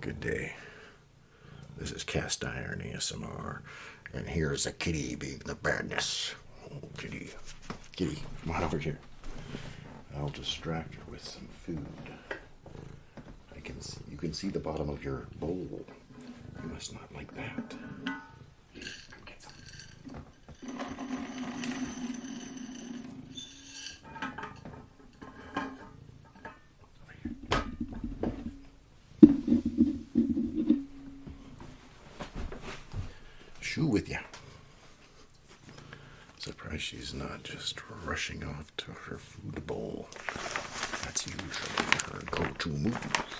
Good day. This is Cast Iron ASMR, and here's a kitty being the badness. Oh, kitty. Kitty, come on over here. I'll distract her with some food. You can see the bottom of your bowl. You must not like that. Come get some. Over here. Shoe with ya. Surprised she's not just rushing off to her food bowl. That's usually her go-to move.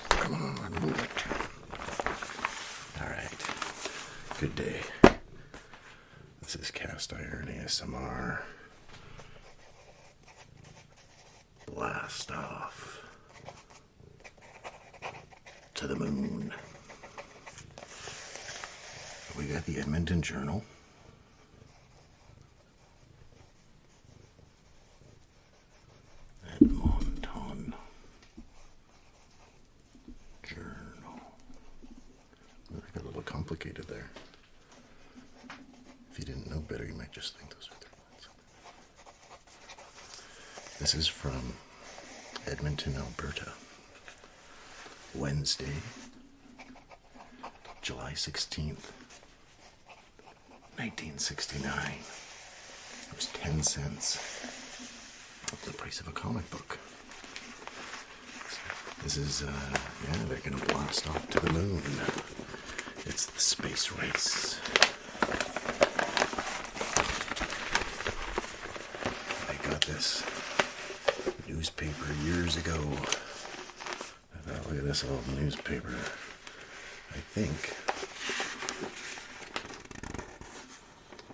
Come on, move it. Alright. Good day. This is Cast Iron ASMR. Blast off to the moon. We got the Edmonton Journal. Edmonton Journal. That got a little complicated there. If you didn't know better, you might just think those are three lines. This is from Edmonton, Alberta. Wednesday, July 16th. 1969. It was 10 cents. The price of a comic book. This is, they're gonna blast off to the moon. It's the space race. I got this newspaper years ago. I thought, look at this old newspaper. I think.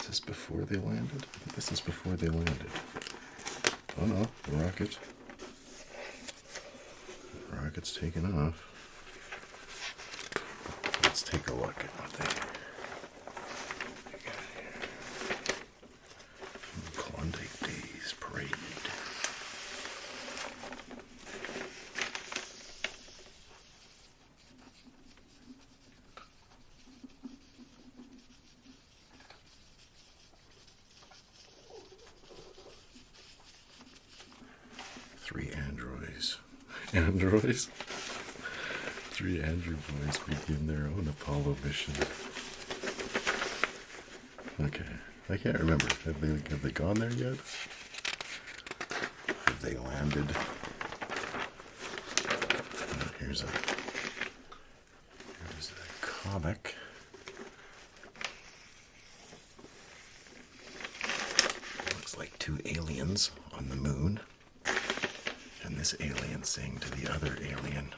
Is this before they landed? This is before they landed. Oh no, the rocket's taking off. Let's take a look at what they got here. Klondike Days Parade. Androids? 3 Android boys begin their own Apollo mission. Okay, I can't remember. Have they gone there yet? Have they landed? Here's a comic. Looks like 2 aliens on the moon. And this alien saying to the other alien,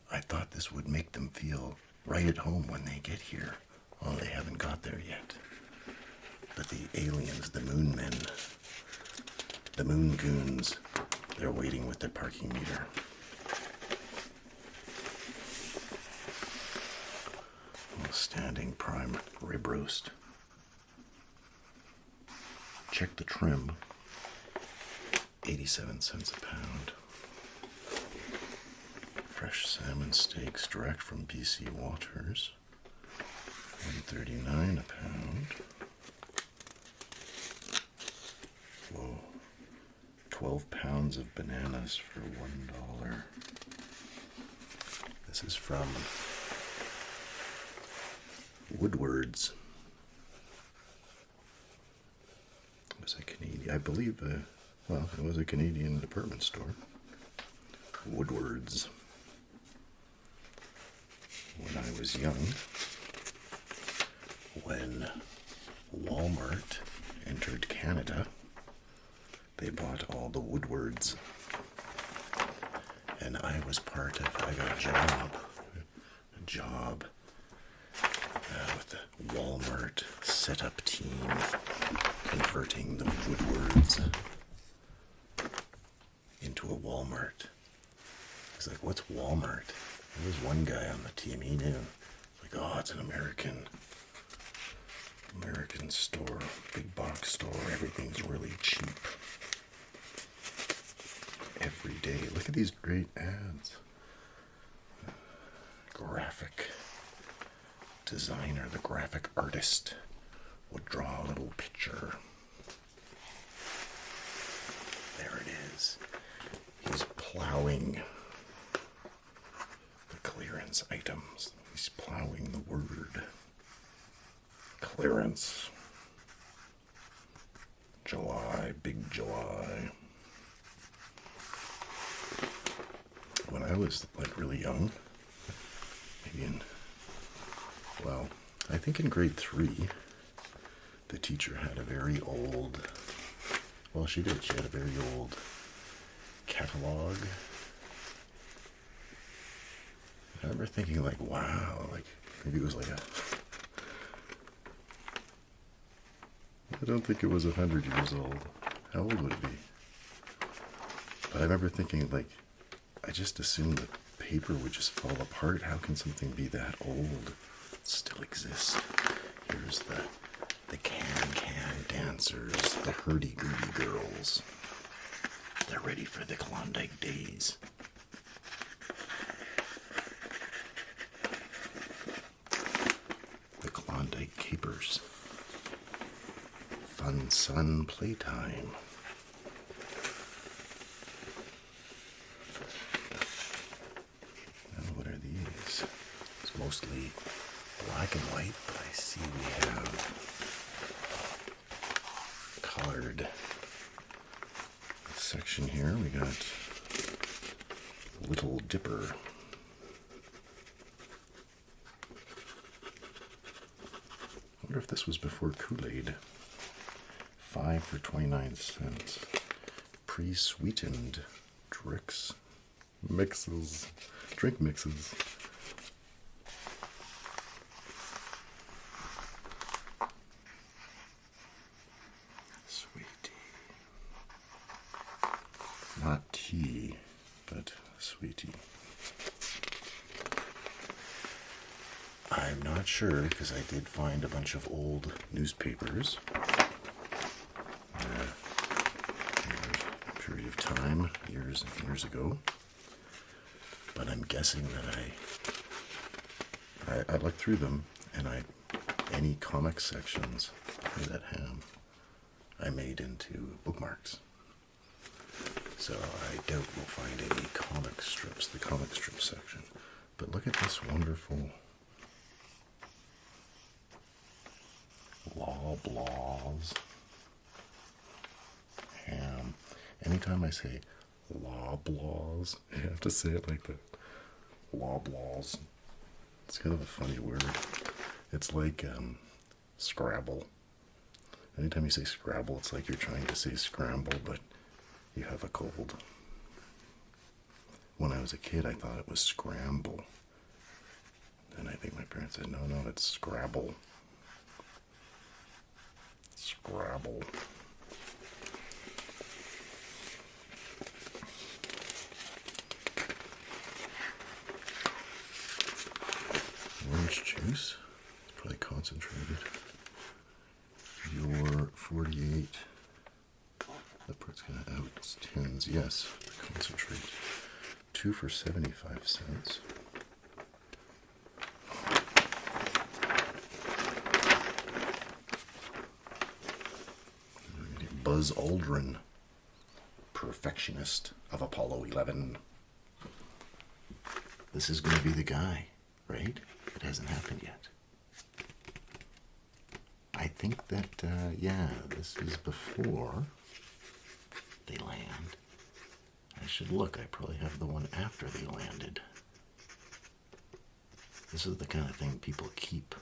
I thought this would make them feel right at home when they get here. Well, they haven't got there yet. But the aliens, the moon men, the moon goons, they're waiting with their parking meter. Standing prime rib roast. Check the trim. 87 cents a pound. Fresh salmon steaks direct from BC waters. $1.39 a pound. Whoa. 12 pounds of bananas for $1. This is from Woodward's. It was a Canadian, I believe, it was a Canadian department store. Woodward's. When I was young, when Walmart entered Canada, they bought all the Woodwards. And I was part of, I got a job with the Walmart setup team, converting the Woodwards into a Walmart. He's like, what's Walmart? There was one guy on the team, he knew. Like, oh, it's an American store, big box store, everything's really cheap. Every day. Look at these great ads. graphic designer, the graphic artist, would draw a little picture. There it is. He's plowing the clearance items. He's plowing the word. Clearance. July, big July. When I was like really young, maybe I think in grade 3, the teacher had a very old, she had a very old catalog. I remember thinking like, wow, like maybe it was like I don't think it was 100 years old. How old would it be? But I remember thinking like, I just assumed that paper would just fall apart. How can something be that old? It still exists. Here's the can dancers, the hurdy-gurdy girls. They're ready for the Klondike days. The Klondike capers. Fun sun playtime. Now what are these? It's mostly black and white, but I see we have colored section here. We got Little Dipper. I wonder if this was before Kool-Aid. 5 for 29 cents. Pre-sweetened drink mixes. Sweet tea. Not tea, but sweetie. I'm not sure because I did find a bunch of old newspapers. Period of time, years and years ago. But I'm guessing that I looked through them, and any comic sections that ham I made into bookmarks. So I doubt we'll find any comic strips, the comic strip section. But look at this wonderful Loblaws ham. Anytime I say Loblaws, I have to say it like that. Loblaws. It's kind of a funny word. It's like Scrabble. Anytime you say Scrabble, it's like you're trying to say scramble, but you have a cold. When I was a kid, I thought it was scramble. And I think my parents said, no, it's Scrabble. Scrabble. Orange juice. It's probably concentrated. Your 48. That part's kind of out. It's tins. Yes, concentrate. 2 for 75 cents. Buzz Aldrin, perfectionist of Apollo 11. This is going to be the guy, right? It hasn't happened yet. I think that, this is before they land. I should look. I probably have the one after they landed. This is the kind of thing people keep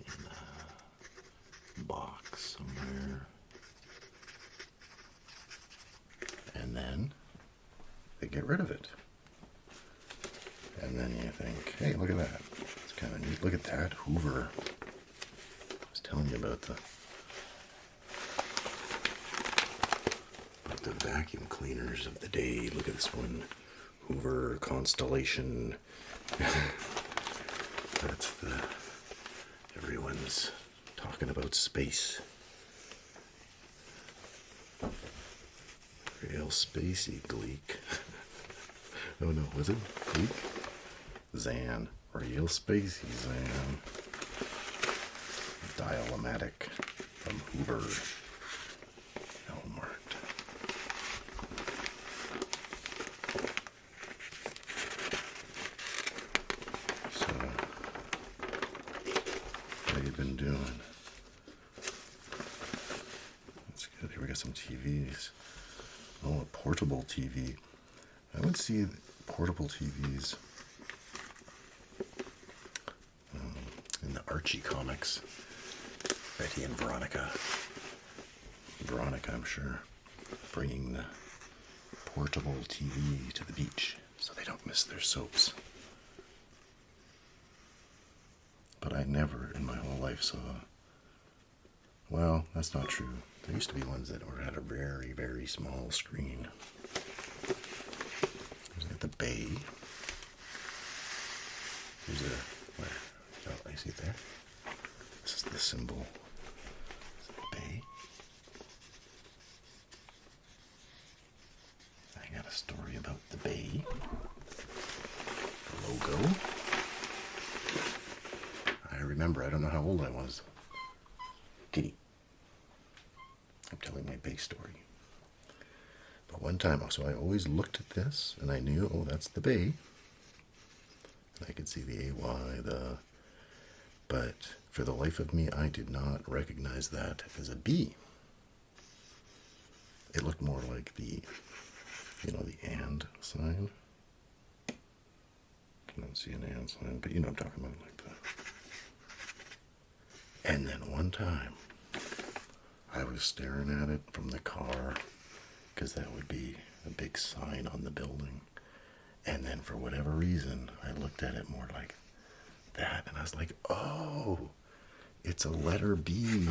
in a box somewhere. And then they get rid of it. And then you think, hey, look at that. It's kind of neat. Look at that. Hoover. I was telling you about the vacuum cleaners of the day. Look at this one. Hoover Constellation. That's everyone's talking about space. Real spacey, Gleek. Oh no, was it Greek? Zan. Real spacey Zan. Dial-O-Matic from Hoover. Elmart. So, how you been doing? That's good. Here we got some TVs. Oh, a portable TV. I would see portable TVs in the Archie comics. Betty and Veronica. Veronica, I'm sure, bringing the portable TV to the beach so they don't miss their soaps. But I never in my whole life saw. Well, that's not true. There used to be ones that were at a very, very small screen. There's at the bay. There's a where? Oh, I see it there. This is the symbol. Bay. I got a story about the bay. The logo. I remember. I don't know how old I was. Kitty. I'm telling my bay story. But one time, so I always looked at this and I knew, oh, that's the bay. And I could see the AY, but for the life of me, I did not recognize that as a B. It looked more like the, the and sign. I don't see an and sign, but you know what I'm talking about, like that. And then one time, I was staring at it from the car, because that would be a big sign on the building. And then for whatever reason, I looked at it more like that, and I was like, oh, it's a letter B.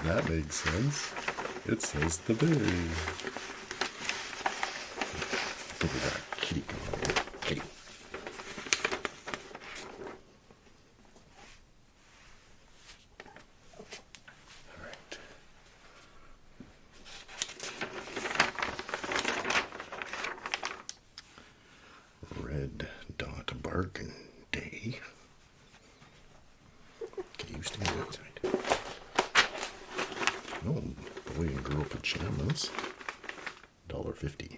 That makes sense. It says the bay. I think we got a kitty going on. Kitty. Red dot bargain day. Get used to me outside. Oh, boy and girl pajamas. $1.50.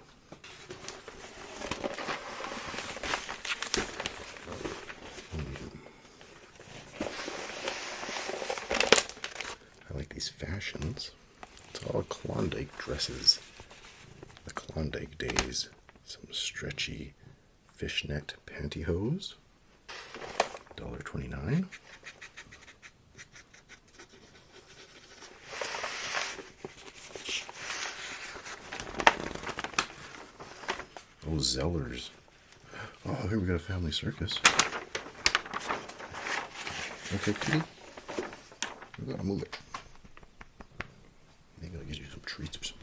I like these fashions. It's all Klondike dresses. The Klondike days. Some stretchy fishnet pantyhose, $1.29. Oh, Zellers. Oh, here we got a family circus. Okay, kitty. We gotta move it. Maybe I'll get you some treats or something.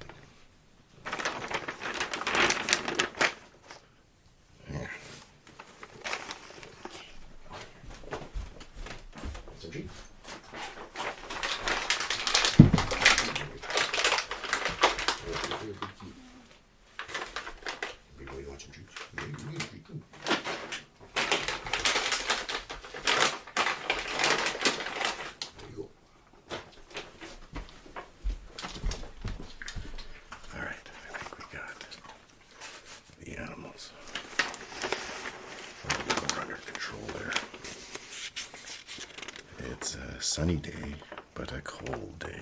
Sunny day, but a cold day.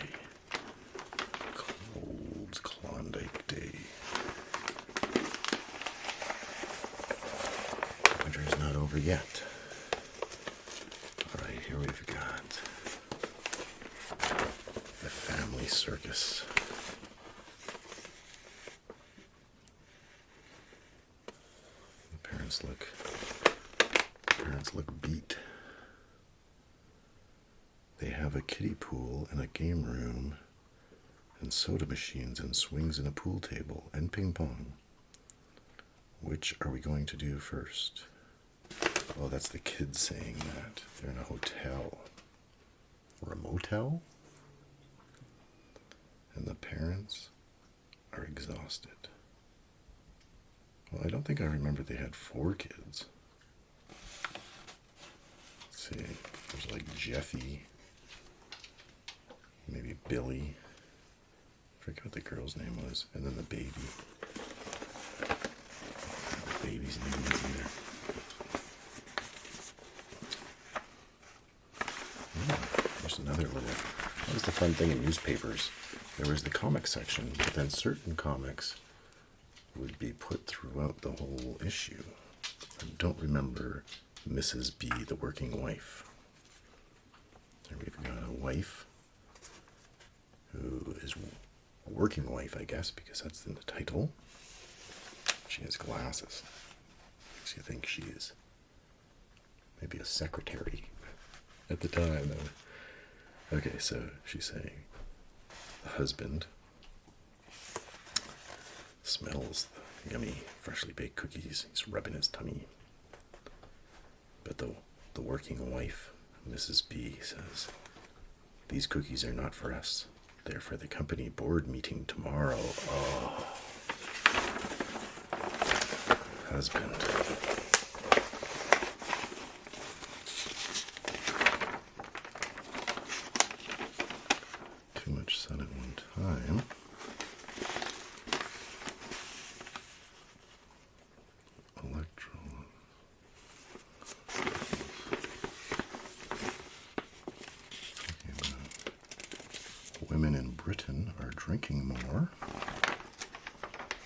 Cold Klondike day. Winter is not over yet. All right, here we've got the family circus. The parents look beat. They have a kiddie pool and a game room and soda machines and swings and a pool table and ping pong. Which are we going to do first? Oh, that's the kids saying that. They're in a hotel. Or a motel? And the parents are exhausted. I don't think I remember they had 4 kids. Let's see. There's like Jeffy. Maybe Billy. I forget what the girl's name was. And then the baby. The baby's name is in there. There's another little... That was the fun thing in newspapers. There was the comic section, but then certain comics would be put throughout the whole issue. I don't remember Mrs. B, the working wife. And we've got a wife who is a working wife, I guess, because that's in the title. She has glasses. Makes you think she is maybe a secretary at the time. Okay, so she's saying the husband smells the yummy, freshly baked cookies. He's rubbing his tummy. But the working wife, Mrs. B, says, "These cookies are not for us. They're for the company board meeting tomorrow." Oh. Husband. Too much sun at one time. Women in Britain are drinking more.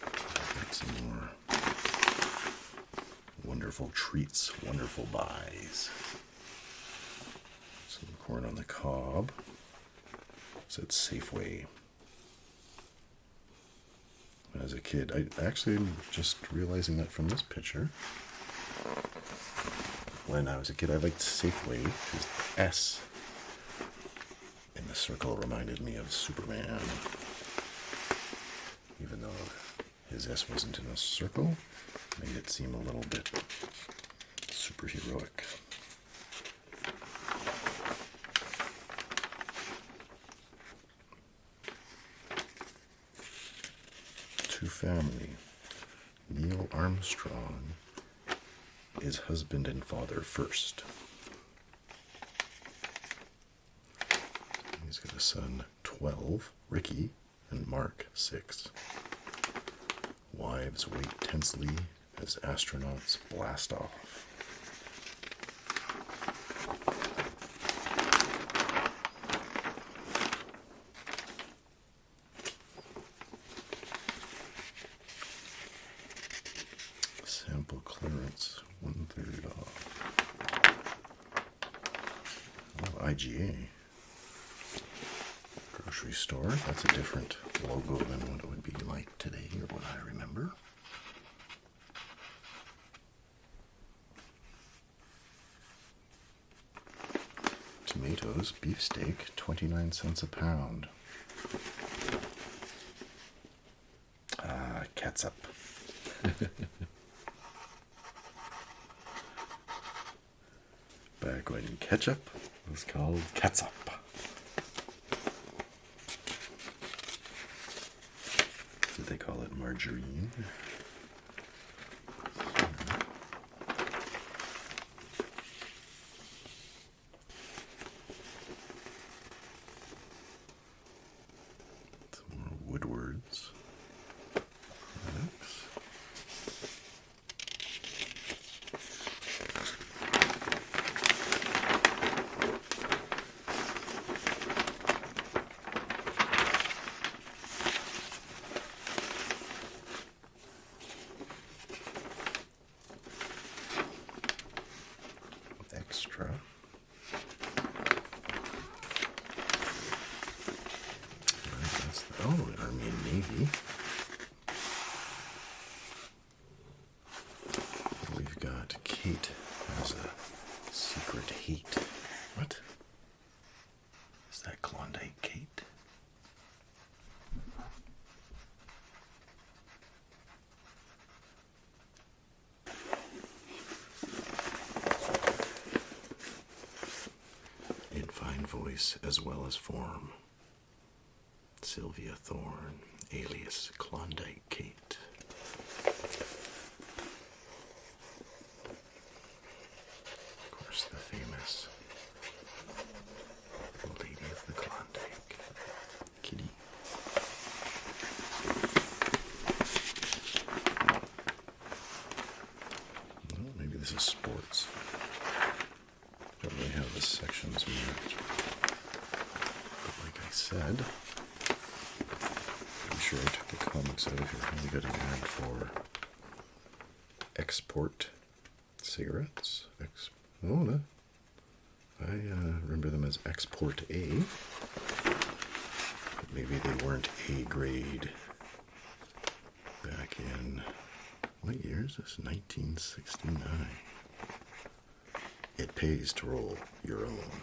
Got some more wonderful treats, wonderful buys. Some corn on the cob. So it's Safeway. As a kid, I actually am just realizing that from this picture. When I was a kid, I liked Safeway because the S in the circle reminded me of Superman. Even though his S wasn't in a circle, made it seem a little bit superheroic. To family. Neil Armstrong is husband and father first. He's got a son, 12, Ricky, and Mark, 6. Wives wait tensely as astronauts blast off. Sample clearance, 1/3 off. Oh, IGA. Grocery store. That's a different logo than what it would be like today, or what I remember. Tomatoes, beefsteak, 29 cents a pound. Ah, catsup. Back when ketchup was called catsup. Did they call it margarine? Some more Woodward's products. Extra. That's the, Army and Navy. We've got Kate has a secret hate. What? Is that Klondike Kate? In fine voice as well as form. Sylvia Thorne, alias Klondike Kate. this is sports. Don't really have the sections marked. But like I said, I'm sure I took the comics out of here. We got an ad for export cigarettes. I remember them as Export A. But maybe they weren't A grade back in, what year is this? 1969. It pays to roll your own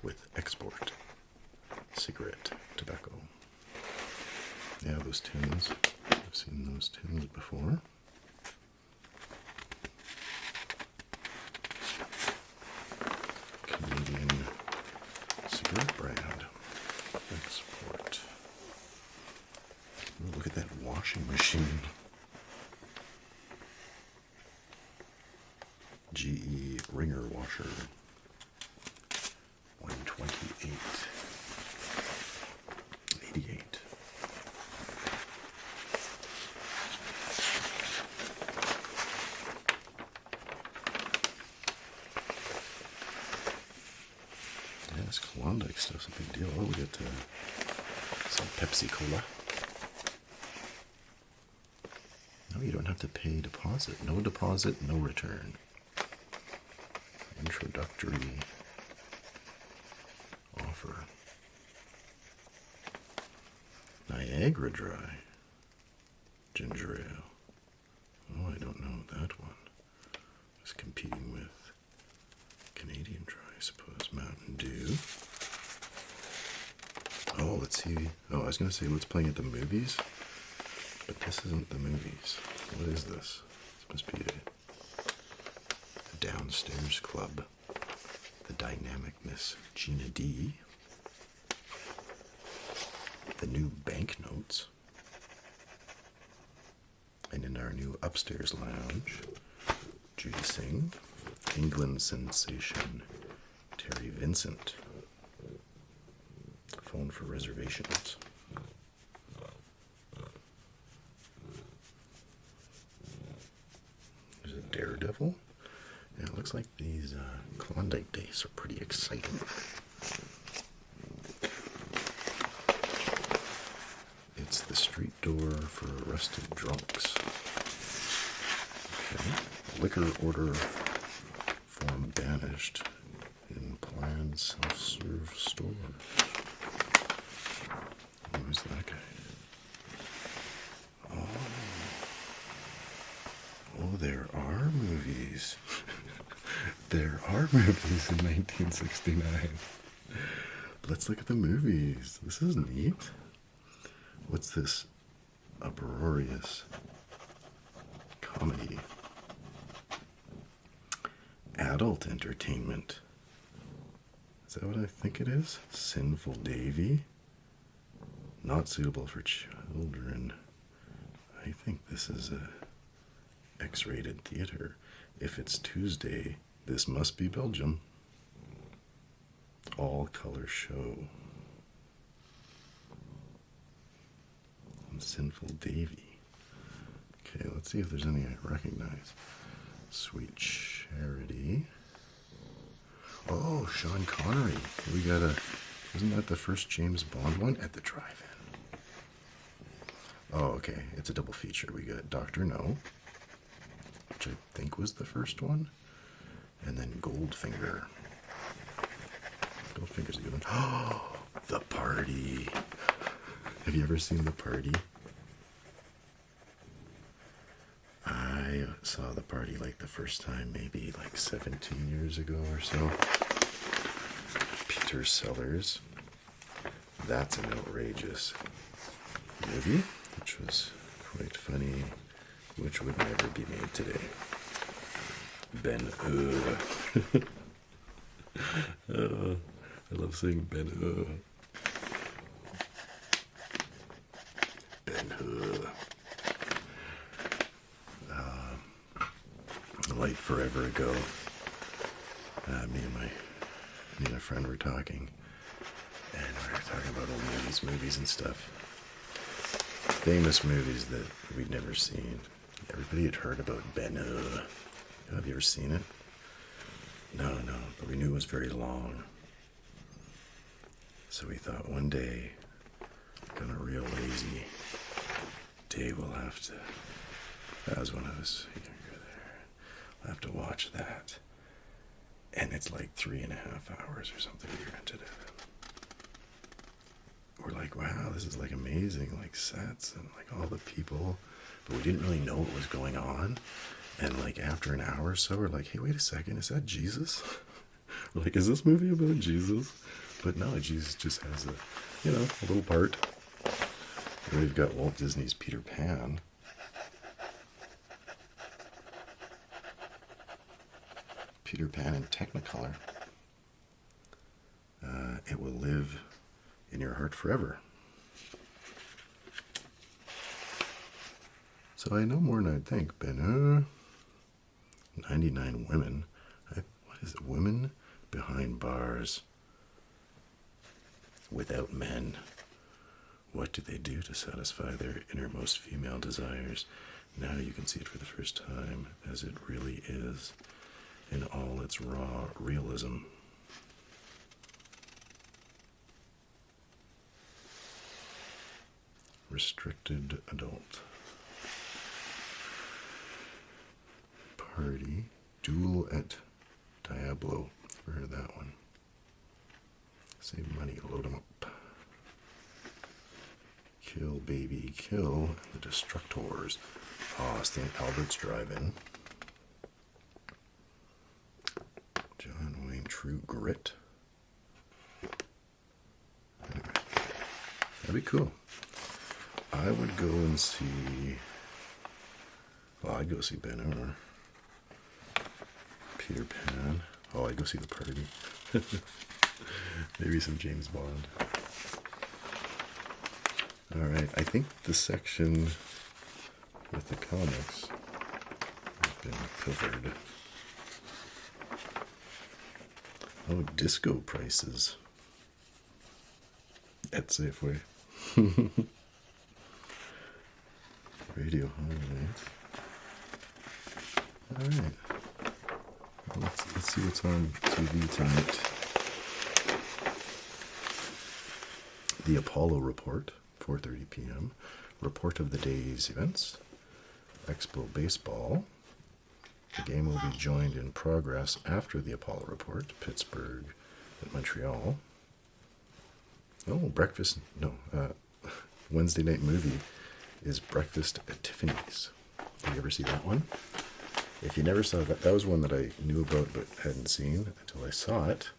with export cigarette tobacco. Yeah, those tins. I've seen those tins before. Canadian cigarette brand. Export. Oh, look at that washing machine. GE Ringer washer. 128.88. Yeah, this Klondike stuff's a big deal. Oh, we get some Pepsi Cola. No, you don't have to pay deposit. No deposit, no return. Introductory offer. Niagara Dry ginger ale. Oh, I don't know that one. It's competing with Canadian Dry, I suppose. Mountain Dew. Oh, let's see. Oh, I was going to say what's playing at the movies, but this isn't the movies. What is this? This must be a downstairs club. The dynamic Miss Gina D. The new banknotes. And in our new upstairs lounge, Judy Singh, England sensation Terry Vincent. Phone for reservations. There's a Daredevil. Yeah, it looks like these Klondike days are pretty exciting. It's the street door for arrested drunks. Okay. Liquor order form banished in planned self-serve stores. Who's that guy? Oh, there are movies. There are movies in 1969. Let's look at the movies. This is neat. What's this? Uproarious comedy. Adult entertainment. Is that what I think it is? Sinful Davy. Not suitable for children. I think this is a X-rated theater. If it's Tuesday, this must be Belgium. All color show. And Sinful Davy. Okay, let's see if there's any I recognize. Sweet Charity. Oh, Sean Connery. We got isn't that the first James Bond one? At the drive-in. Oh, okay. It's a double feature. We got Dr. No, which I think was the first one. And then Goldfinger. Goldfinger's a good one. Oh, The Party. Have you ever seen The Party? I saw The Party like the first time maybe like 17 years ago or so. Peter Sellers. That's an outrageous movie, which was quite funny, which would never be made today. Ben-Hur. I love saying Ben-Hur. Ben-Hur. Like forever ago, me and a friend were talking, and we were talking about old movies and stuff. Famous movies that we'd never seen. Everybody had heard about Ben-Hur. Have you ever seen it? No, but we knew it was very long. So we thought one day, on a real lazy day, we'll have to, that was when I was younger there, we'll have to watch that. And it's like 3.5 hours or something we rented it. We're like, wow, this is like amazing, like sets and like all the people. But we didn't really know what was going on. And like after an hour or so, we're like, hey, wait a second, is that Jesus? We're like, is this movie about Jesus? But no, Jesus just has a little part. And we've got Walt Disney's Peter Pan. Peter Pan in Technicolor. It will live in your heart forever. So I know more than I'd think, but 99 women. What is it? Women behind bars without men. What do they do to satisfy their innermost female desires? Now you can see it for the first time as it really is in all its raw realism. Restricted adult. Party. Duel at Diablo. Never heard that one. Save money, load them up. Kill Baby Kill and the Destructors. St. Albert's Drive-In. John Wayne True Grit. Anyway, that'd be cool. I would go and see. Well, I'd go see Ben Hur. Peter Pan. Oh, I'd go see The Party. Maybe some James Bond. Alright, I think the section with the comics has been covered. Oh, disco prices at Safeway. Radio highlights. Alright. Let's see what's on TV tonight. The Apollo Report, 4:30 p.m. Report of the day's events. Expo Baseball. The game will be joined in progress after the Apollo Report. Pittsburgh and Montreal. Oh, Wednesday night movie is Breakfast at Tiffany's. Did you ever see that one? If you never saw that, that was one that I knew about but hadn't seen until I saw it.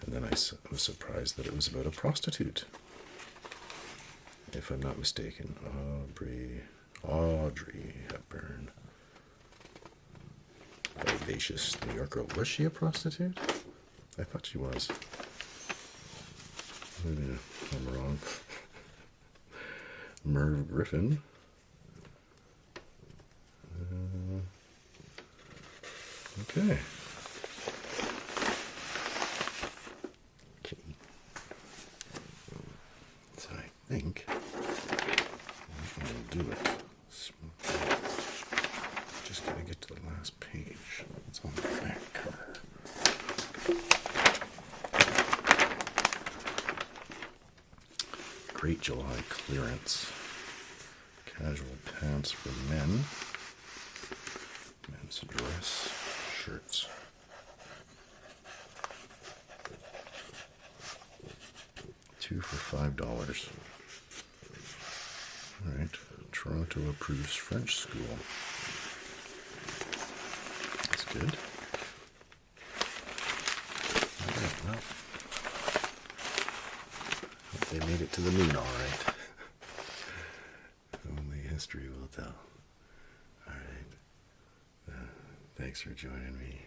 And then I was surprised that it was about a prostitute. If I'm not mistaken, Audrey Hepburn. Vivacious New Yorker. Was she a prostitute? I thought she was. Maybe I'm wrong. Merv Griffin. Okay. So I think we'll do it. Just gotta get to the last page. It's on the back cover. Great July clearance. Casual pants for men. Men's dress shirts. Two for $5. All right. Toronto approves French school. That's good. All right, well, they made it to the moon all right. Only history will tell. All right. Thanks for joining me.